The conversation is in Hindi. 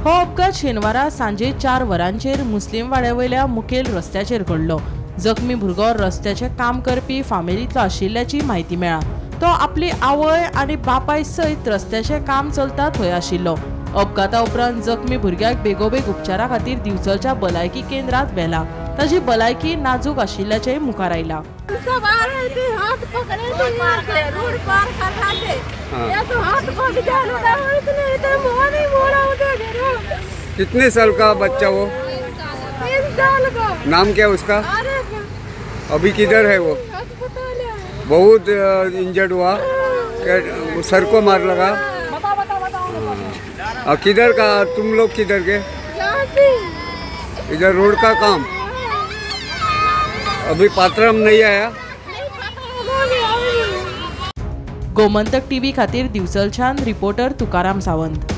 हो अपघात शेनवारा सांजे 4 वरांचेर मुस्लिम वाड्यावयल्या मुखेल रस्त्याचेर घडलो। जखमी भुरगो रस्त्याचे काम करपी फामिलींतलो आशिल्ल्याची म्हायती मेळ्ळा। तो आपली आवय आनी बापाय सयत रस्त्याचे काम चलता थंय आशिल्लो। अपघाता उपरांत जखमी भुरग्याक बेगोबेग उपचारा खातीर दिवचलच्या भलायकी केंद्रात व्हेला। ताची भलायकी नाजूक आशिल्ल्याचेय मुखार आयला। कितने साल का बच्चा वो? 3 साल का। नाम क्या उसका? अभी किधर है वो? बहुत इंजर्ड हुआ, सर को मार लगा। किधर का तुम लोग किधर के? इधर रोड का काम अभी पात्रम नहीं आया। गोमंतक टीव्ही खातीर दिवचलच्यान रिपोर्टर तुकाराम सावंत।